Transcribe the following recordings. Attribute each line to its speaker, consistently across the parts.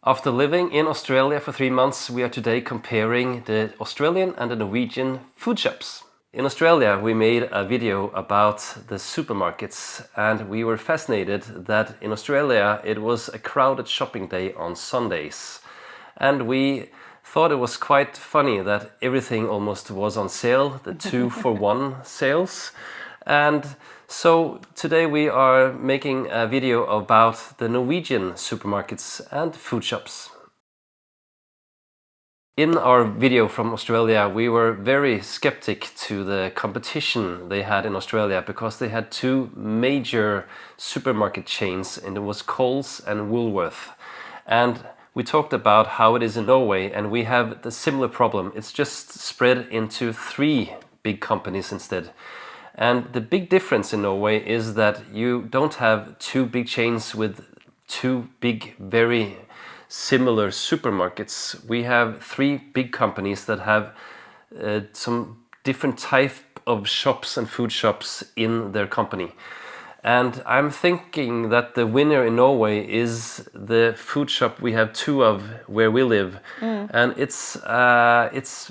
Speaker 1: After living in Australia for 3 months, we are today comparing the Australian and the Norwegian food shops. In Australia, we made a video about the supermarkets, and we were fascinated that in Australia it was a crowded shopping day on Sundays. And we thought it was quite funny that everything almost was on sale, the 2-for-1 sales. And so today we are making a video about the Norwegian supermarkets and food shops. In our video from Australia, we were very skeptic to the competition they had in Australia because they had two major supermarket chains, and it was Coles and Woolworth. And we talked about how it is in Norway, and we have the similar problem. It's just spread into 3 big companies instead. And the big difference in Norway is that you don't have 2 big chains with 2 big, very similar supermarkets. We have 3 big companies that have some different type of shops and food shops in their company. And I'm thinking that the winner in Norway is the food shop we have 2 of where we live. And it's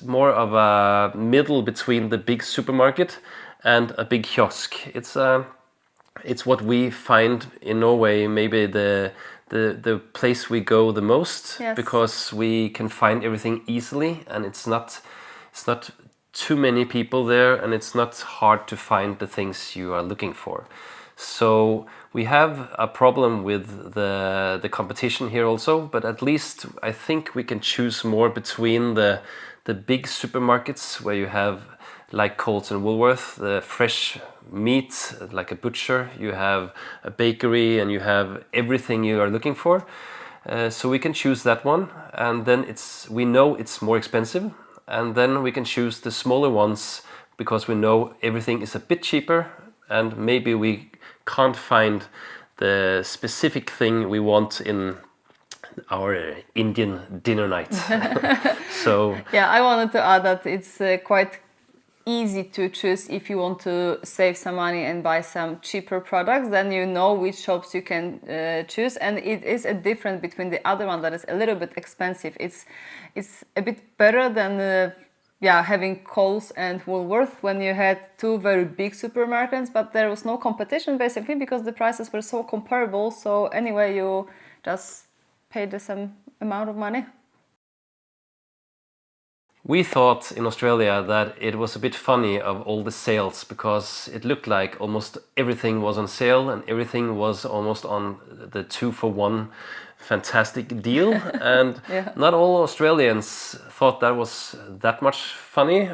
Speaker 1: more of a middle between the big supermarket and a big kiosk. It's what we find in Norway, maybe the place we go the most.
Speaker 2: Yes.
Speaker 1: Because we can find everything easily, and it's not too many people there, and it's not hard to find the things you are looking for. So we have a problem with the competition here also, but at least I think we can choose more between the big supermarkets where you have, like Coles and Woolworth, the fresh meat, like a butcher, you have a bakery, and you have everything you are looking for. So we can choose that one, and then we know it's more expensive, and then we can choose the smaller ones because we know everything is a bit cheaper, and maybe we can't find the specific thing we want in our Indian dinner night. So
Speaker 2: Yeah, I wanted to add that it's quite easy to choose if you want to save some money and buy some cheaper products. Then you know which shops you can choose, and it is a difference between the other one that is a little bit expensive. It's a bit better than having Coles and Woolworth when you had 2 very big supermarkets, but there was no competition basically because the prices were so comparable. So anyway, you just pay the same amount of money.
Speaker 1: we thought in Australia that it was a bit funny of all the sales because it looked like almost everything was on sale and everything was almost on the 2-for-1 fantastic deal. And
Speaker 2: Yeah.
Speaker 1: not all Australians thought that was that much funny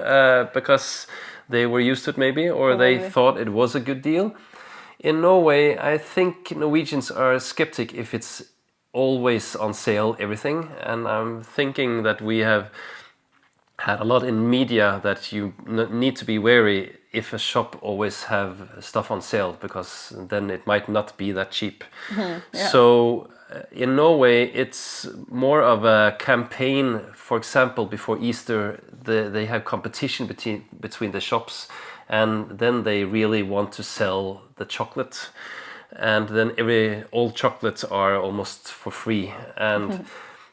Speaker 1: because they were used to it maybe, or they
Speaker 2: Probably.
Speaker 1: thought it was a good deal. In Norway, I think Norwegians are skeptic if it's always on sale, everything. And I'm thinking that we have had a lot in media that you need to be wary if a shop always have stuff on sale, because then it might not be that cheap.
Speaker 2: Yeah.
Speaker 1: So in Norway, it's more of a campaign. For example, before Easter, they have competition between the shops, and then they really want to sell the chocolate, and then all chocolates are almost for free, and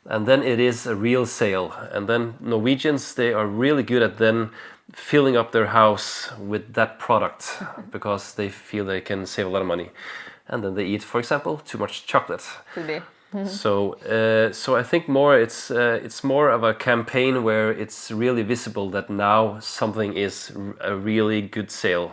Speaker 1: and then it is a real sale. And then Norwegians, they are really good at then filling up their house with that product because they feel they can save a lot of money, and then they eat, for example, too much chocolate.
Speaker 2: Could be.
Speaker 1: So I think more it's more of a campaign where it's really visible that now something is a really good sale.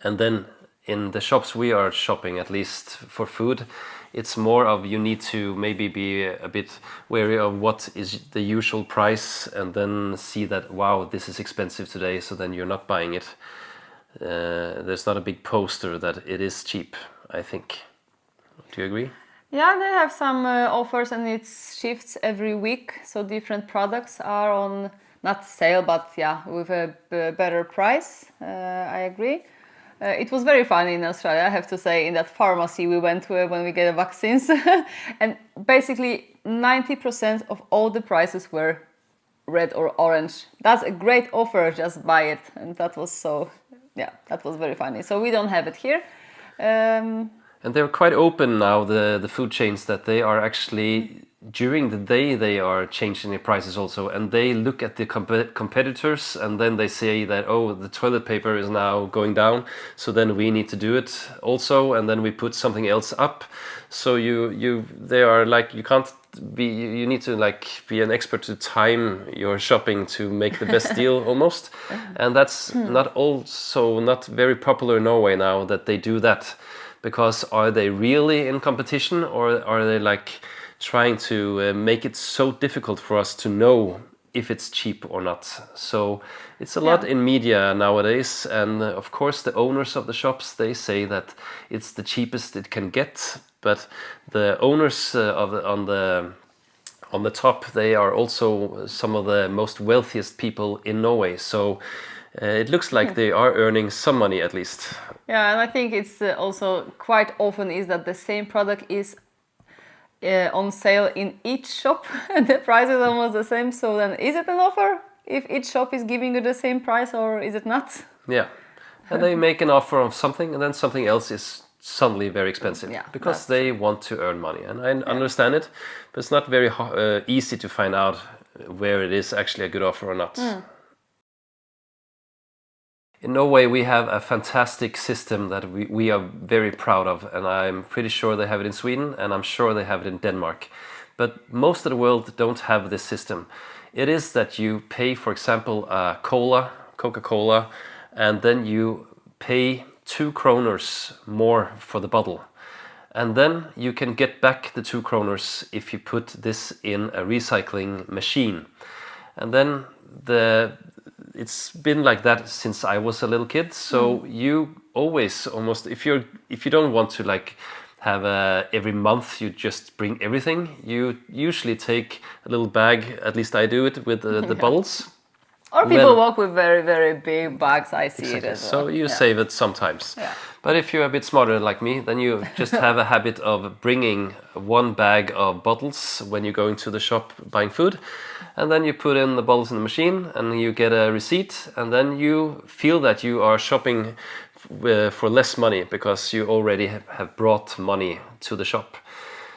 Speaker 1: And then in the shops we are shopping, at least for food, it's more of you need to maybe be a bit wary of what is the usual price, and then see that, wow, this is expensive today, so then you're not buying it. There's not a big poster that it is cheap, I think. Do you agree?
Speaker 2: Yeah, they have some offers, and it shifts every week. So different products are on, not sale, but with a better price. I agree. It was very funny in Australia, I have to say, in that pharmacy we went to when we get vaccines. And basically 90% of all the prices were red or orange. That's a great offer, just buy it. And that was that was very funny. So we don't have it here.
Speaker 1: And they're quite open now, the food chains, that they are actually during the day they are changing the prices also, and they look at the competitors, and then they say that, oh, the toilet paper is now going down, so then we need to do it also, and then we put something else up. So they are like, you can't be, you need to like be an expert to time your shopping to make the best deal almost. And that's not very popular in Norway now that they do that, because are they really in competition, or are they like trying to make it so difficult for us to know if it's cheap or not? So it's a lot in media nowadays, and of course the owners of the shops, they say that it's the cheapest it can get, but the owners on the top, they are also some of the most wealthiest people in Norway, so it looks like they are earning some money at least.
Speaker 2: Yeah, and I think it's also quite often is that the same product is on sale in each shop and the price is almost the same. So then is it an offer if each shop is giving you the same price, or is it not?
Speaker 1: Yeah, and they make an offer of something and then something else is suddenly very expensive, because they want to earn money, and I understand it, but it's not very easy to find out where it is actually a good offer or not. In Norway, we have a fantastic system that we are very proud of, and I'm pretty sure they have it in Sweden, and I'm sure they have it in Denmark. But most of the world don't have this system. It is that you pay, for example, Coca-Cola, and then you pay 2 kroners more for the bottle. And then you can get back the 2 kroners if you put this in a recycling machine. And then it's been like that since I was a little kid. So you always almost, if you don't want to like have every month you just bring everything, you usually take a little bag, at least I do it, with the bottles.
Speaker 2: Or people walk with very, very big bags, I see it as well.
Speaker 1: So you save it sometimes. But if you're a bit smarter like me, then you just have a habit of bringing 1 bag of bottles when you go into the shop buying food. And then you put in the bottles in the machine and you get a receipt, and then you feel that you are shopping for less money because you already have brought money to the shop.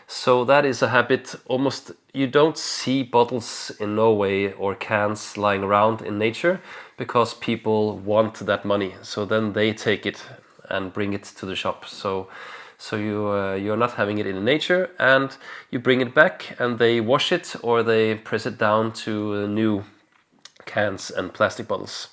Speaker 1: So that is a habit. Almost you don't see bottles in Norway or cans lying around in nature because people want that money. So then they take it and bring it to the shop. So you're not having it in nature, and you bring it back and they wash it or they press it down to new cans and plastic bottles.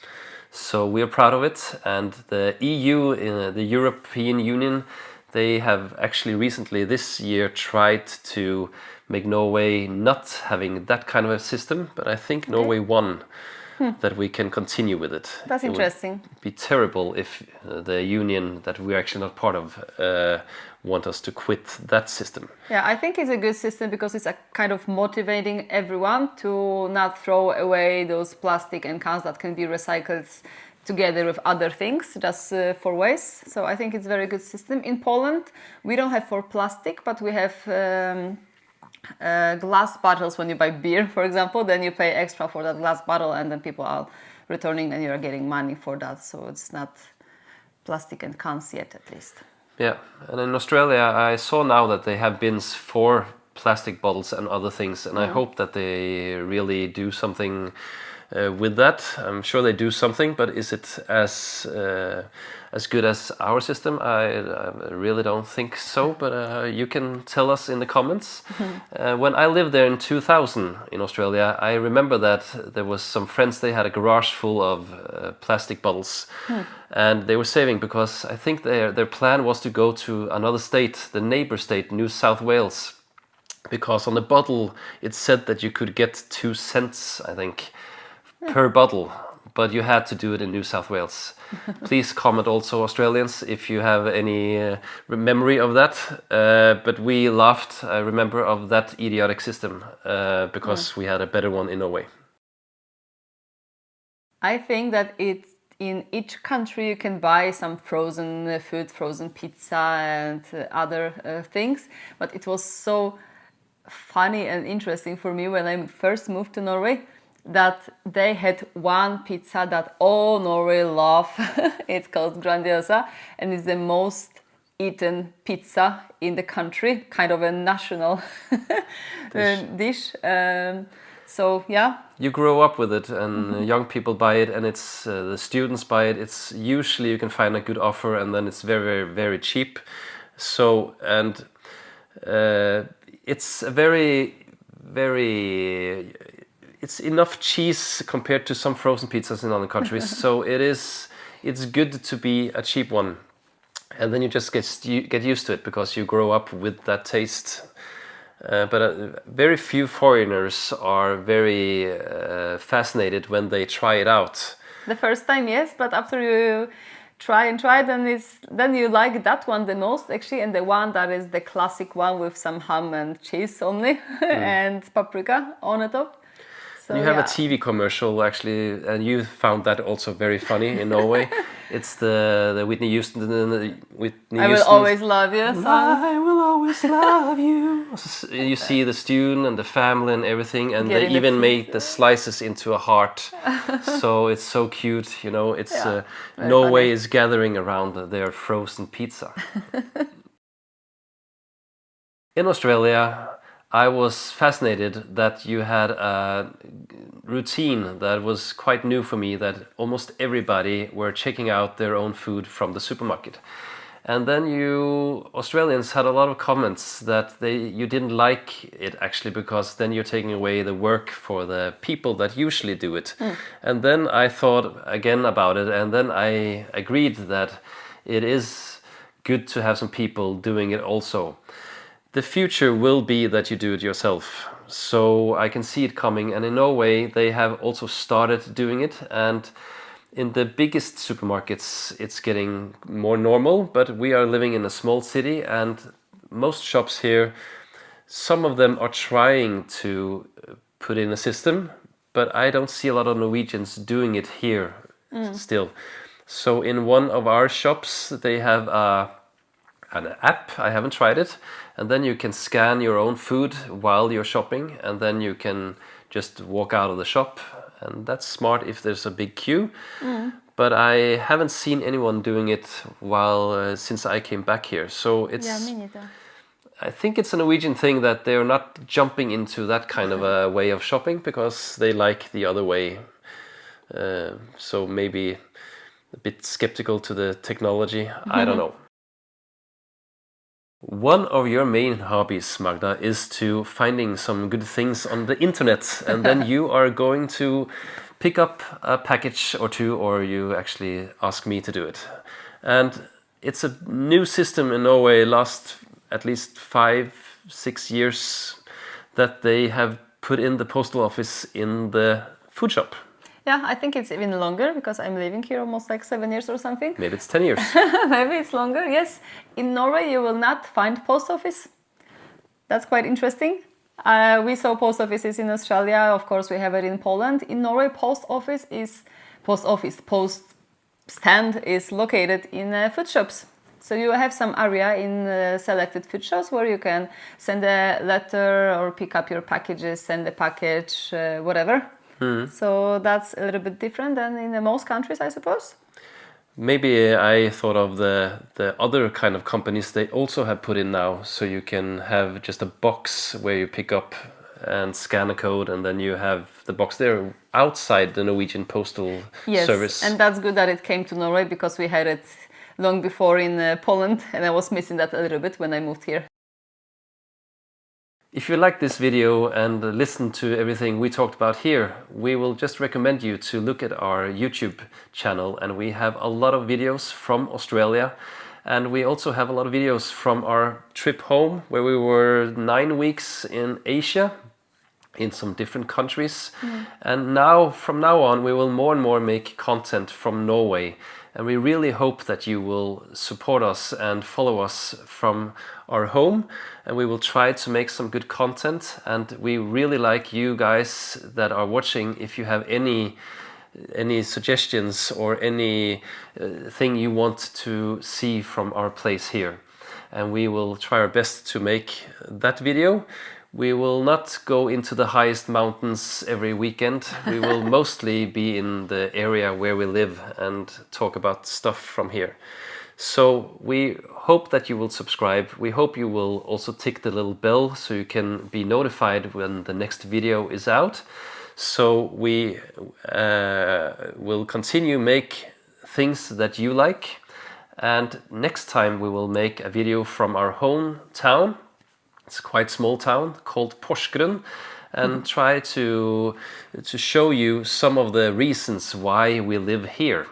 Speaker 1: So we are proud of it, and the EU, the European Union, they have actually recently this year tried to make Norway not having that kind of a system, but I think Norway won. That we can continue with it.
Speaker 2: That's interesting.
Speaker 1: It would be terrible if the union that we're actually not part of want us to quit that system.
Speaker 2: Yeah, I think it's a good system because it's a kind of motivating everyone to not throw away those plastic and cans that can be recycled together with other things just for waste. So I think it's a very good system. In Poland, we don't have for plastic, but we have glass bottles. When you buy beer, for example, then you pay extra for that glass bottle, and then people are returning and you're getting money for that. So it's not plastic and cans yet, at least.
Speaker 1: Yeah, and in Australia I saw now that they have bins for plastic bottles and other things, and I hope that they really do something with that. I'm sure they do something, but is it as good as our system? I really don't think so, but you can tell us in the comments. When I lived there in 2000 in Australia, I remember that there was some friends, they had a garage full of plastic bottles, and they were saving because I think their plan was to go to another state, the neighbor state, New South Wales, because on the bottle it said that you could get 2 cents, I think, per bottle, but you had to do it in New South Wales. Please comment also, Australians, if you have any memory of that. But we laughed, I remember, of that idiotic system because we had a better one in Norway.
Speaker 2: I think that in each country you can buy some frozen food, frozen pizza and other things, but it was so funny and interesting for me when I first moved to Norway that they had one pizza that all Norway love. It's called Grandiosa, and it's the most eaten pizza in the country, kind of a national dish. So yeah.
Speaker 1: You grow up with it, and young people buy it, and it's the students buy it. It's usually you can find a good offer, and then it's very, very, very cheap. So and it's a very, very. It's enough cheese compared to some frozen pizzas in other countries. So it's good to be a cheap one, and then you just get used to it because you grow up with that taste. But very few foreigners are very fascinated when they try it out.
Speaker 2: The first time, yes, but after you try, then you like that one the most actually, and the one that is the classic one with some ham and cheese only and paprika on the top. So,
Speaker 1: you have a TV commercial actually, and you found that also very funny in Norway. It's the Whitney Houston.
Speaker 2: I will always love you.
Speaker 1: I will always love you. You see the student and the family and everything, and they even made the slices into a heart. So it's so cute, you know. It's Norway is gathering around their frozen pizza. In Australia, I was fascinated that you had a routine that was quite new for me, that almost everybody were checking out their own food from the supermarket. And then you Australians had a lot of comments that you didn't like it actually, because then you're taking away the work for the people that usually do it. And then I thought again about it, and then I agreed that it is good to have some people doing it also. The future will be that you do it yourself. So I can see it coming. And in Norway, they have also started doing it. And in the biggest supermarkets, it's getting more normal. But we are living in a small city, and most shops here, some of them are trying to put in a system. But I don't see a lot of Norwegians doing it here still. So in one of our shops, they have an app. I haven't tried it. And then you can scan your own food while you're shopping, and then you can just walk out of the shop. And that's smart if there's a big queue. But I haven't seen anyone doing it since I came back here. So it's.
Speaker 2: Yeah, me neither.
Speaker 1: I think it's a Norwegian thing that they're not jumping into that kind of a way of shopping because they like the other way. So maybe a bit skeptical to the technology. I don't know. One of your main hobbies, Magda, is to finding some good things on the internet, and then you are going to pick up a package or two, or you actually ask me to do it. And it's a new system in Norway, last at least 5-6 years, that they have put in the postal office in the food shop.
Speaker 2: Yeah, I think it's even longer because I'm living here almost like 7 years or something.
Speaker 1: Maybe it's 10 years.
Speaker 2: Maybe it's longer, yes. In Norway, you will not find post office. That's quite interesting. We saw post offices in Australia. Of course, we have it in Poland. In Norway, post stand is located in food shops. So you have some area in selected food shops where you can send a letter or pick up your packages, send a package, whatever. So that's a little bit different than in most countries, I suppose.
Speaker 1: Maybe I thought of the other kind of companies they also have put in now, so you can have just a box where you pick up and scan a code, and then you have the box there outside the Norwegian postal service.
Speaker 2: Yes, and that's good that it came to Norway because we had it long before in Poland, and I was missing that a little bit when I moved here.
Speaker 1: If you like this video and listen to everything we talked about here, we will just recommend you to look at our YouTube channel, and we have a lot of videos from Australia, and we also have a lot of videos from our trip home where we were 9 weeks in Asia in some different countries. And from now on we will more and more make content from Norway. And we really hope that you will support us and follow us from our home, and we will try to make some good content. And we really like you guys that are watching. If you have any suggestions or any thing you want to see from our place here, and we will try our best to make that video. We will not go into the highest mountains every weekend. We will mostly be in the area where we live and talk about stuff from here. So we hope that you will subscribe. We hope you will also tick the little bell so you can be notified when the next video is out. So we will continue make things that you like. And next time we will make a video from our hometown. It's a quite small town called Porsgrunn, and try to show you some of the reasons why we live here.